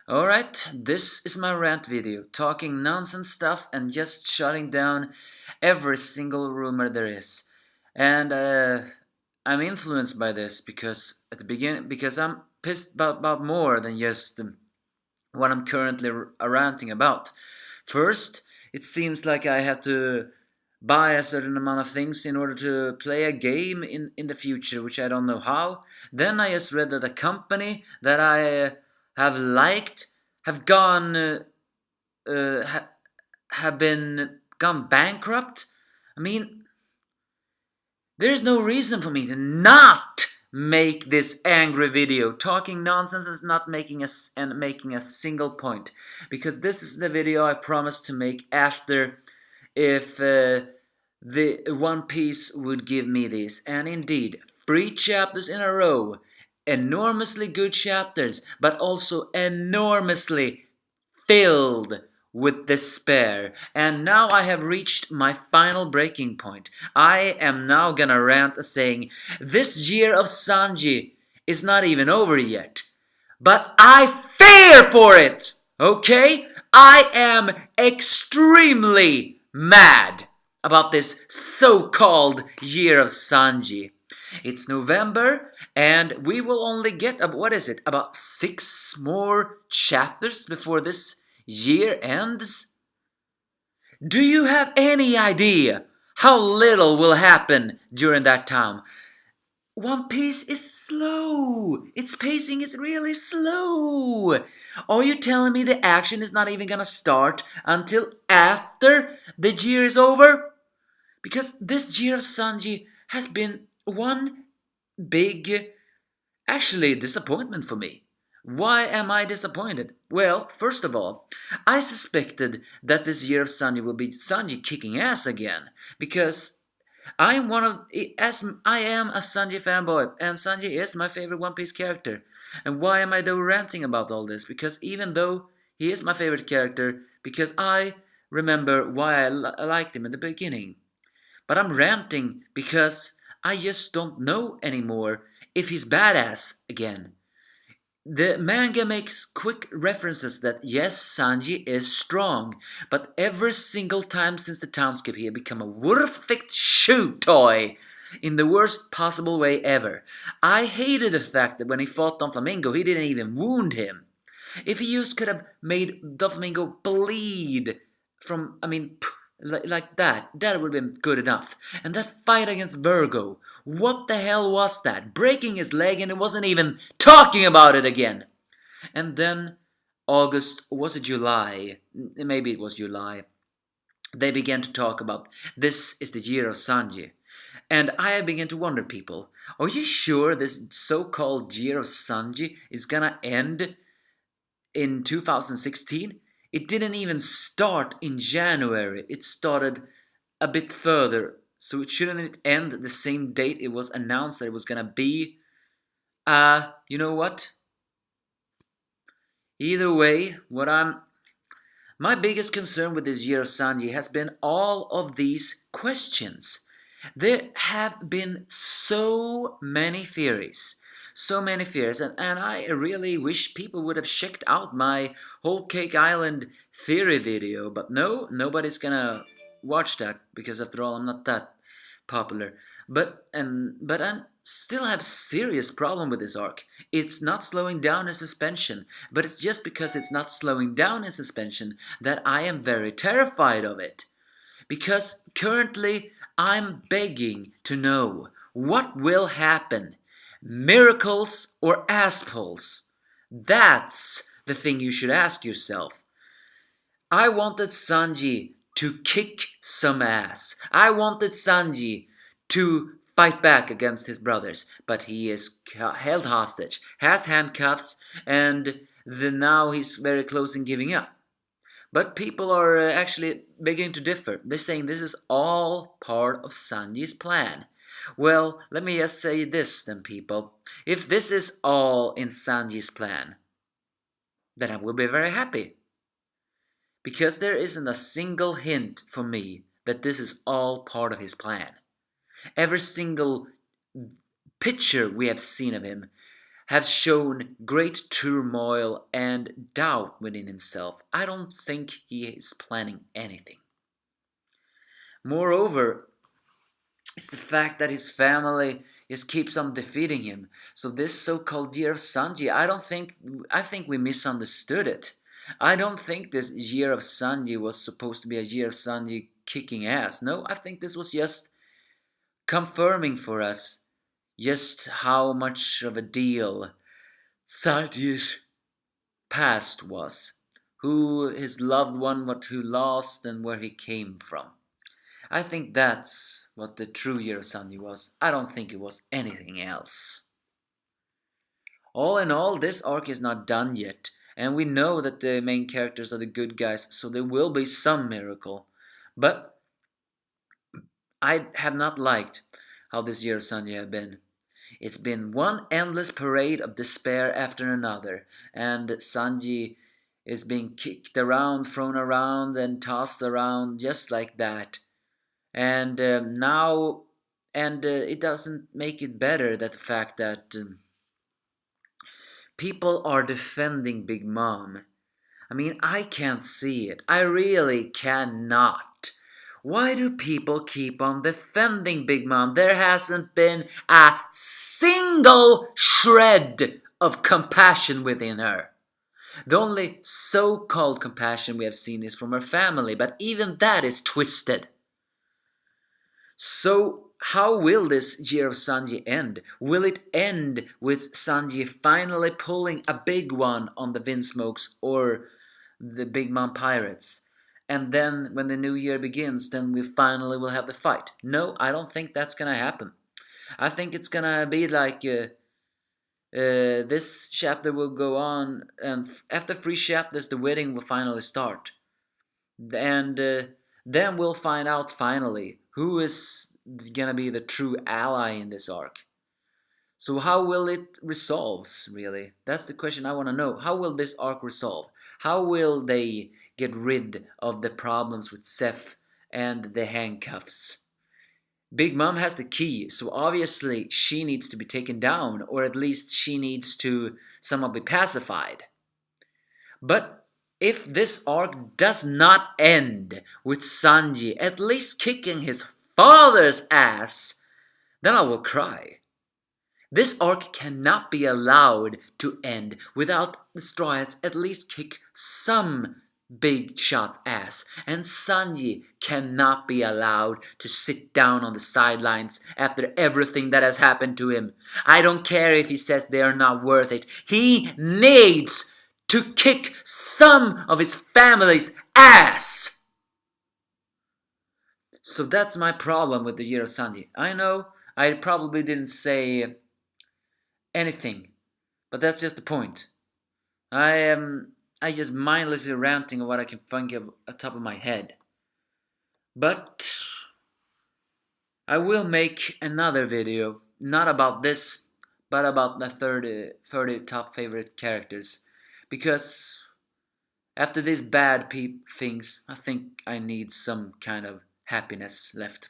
Alright, this is my rant video, talking nonsense stuff and just shutting down every single rumor there is. And I'm influenced by this because at the beginning, because I'm pissed about more than just what I'm currently ranting about. First, it seems like I had to buy a certain amount of things in order to play a game in the future, which I don't know how. Then I just read that a company that I have liked have have been gone bankrupt. I mean, there's no reason for me to not make this angry video. Talking nonsense is not making making a single point, because this is the video I promised to make after if the One Piece would give me this. And indeed, 3 chapters in a row, enormously good chapters, but also enormously filled with despair. And now I have reached my final breaking point. I am now gonna rant saying, this year of Sanji is not even over yet. But I fear for it! Okay? I am extremely mad about this so-called year of Sanji. It's November, and we will only get, what is it, about 6 more chapters before this year ends? Do you have any idea how little will happen during that time? One Piece is slow. Its pacing is really slow. Are you telling me the action is not even gonna start until after the year is over? Because this year of Sanji has been one big, actually, disappointment for me. Why am I disappointed? Well, first of all, I suspected that this year of Sanji will be Sanji kicking ass again, because I am I am a Sanji fanboy, and Sanji is my favorite One Piece character. And why am I though ranting about all this? Because even though he is my favorite character, because I remember why I liked him in the beginning. But I'm ranting because I just don't know anymore if he's badass again. The manga makes quick references that yes, Sanji is strong, but every single time since the time skip he had become a perfect shoe toy in the worst possible way ever. I hated the fact that when he fought Don Flamingo, he didn't even wound him. If he just could have made Doflamingo bleed from, like that would have been good enough. And that fight against Virgo, what the hell was that? Breaking his leg and it wasn't even talking about it again. And then August, was it July? Maybe it was July. They began to talk about this is the year of Sanji. And I began to wonder, people, are you sure this so-called year of Sanji is gonna end in 2016? It didn't even start in January. It started a bit further. So it shouldn't end the same date it was announced that it was gonna be. You know what? Either way, my biggest concern with this year of Sanji has been all of these questions. There have been so many theories. So many fears, and I really wish people would have checked out my Whole Cake Island theory video, but no, nobody's gonna watch that, because after all, I'm not that popular. But I still have serious problem with this arc. It's not slowing down in suspension, but it's just because it's not slowing down in suspension that I am very terrified of it. Because currently I'm begging to know what will happen. Miracles or assholes? That's the thing you should ask yourself. I wanted Sanji to kick some ass. I wanted Sanji to fight back against his brothers, but he is held hostage, has handcuffs, and now he's very close in giving up. But people are actually beginning to differ. They're saying this is all part of Sanji's plan. Well, let me just say this then, people. If this is all in Sanji's plan, then I will be very happy. Because there isn't a single hint for me that this is all part of his plan. Every single picture we have seen of him has shown great turmoil and doubt within himself. I don't think he is planning anything. Moreover, it's the fact that his family just keeps on defeating him. So this so-called year of Sanji, I think we misunderstood it. I don't think this year of Sanji was supposed to be a year of Sanji kicking ass. No, I think this was just confirming for us just how much of a deal Sanji's past was. Who his loved one, what who lost, and where he came from. I think that's what the true year of Sanji was. I don't think it was anything else. All in all, this arc is not done yet, and we know that the main characters are the good guys, so there will be some miracle. But I have not liked how this year of Sanji has been. It's been one endless parade of despair after another, and Sanji is being kicked around, thrown around, and tossed around just like that. And now, and it doesn't make it better that the fact that people are defending Big Mom. I mean, I can't see it. I really cannot. Why do people keep on defending Big Mom? There hasn't been a single shred of compassion within her. The only so-called compassion we have seen is from her family, but even that is twisted. So, how will this year of Sanji end? Will it end with Sanji finally pulling a big one on the Windsmokes or the Big Mom Pirates? And then, when the new year begins, then we finally will have the fight. No, I don't think that's gonna happen. I think it's gonna be like this chapter will go on, and after 3 chapters, the wedding will finally start. And then we'll find out finally who is gonna be the true ally in this arc. So how will it resolve, really? That's the question I want to know. How will this arc resolve? How will they get rid of the problems with Seth and the handcuffs? Big Mom has the key, so obviously she needs to be taken down, or at least she needs to somehow be pacified. But if this arc does not end with Sanji at least kicking his father's ass, then I will cry. This arc cannot be allowed to end without the Straw Hats at least kick some big shot's ass. And Sanji cannot be allowed to sit down on the sidelines after everything that has happened to him. I don't care if he says they are not worth it. He needs to kick some of his family's ass. So that's my problem with the year of Sanji. I know I probably didn't say anything, but that's just the point. I just mindlessly ranting of what I can think of at the top of my head. But I will make another video, not about this, but about the 30 top favorite characters. Because after these bad things, I think I need some kind of happiness left.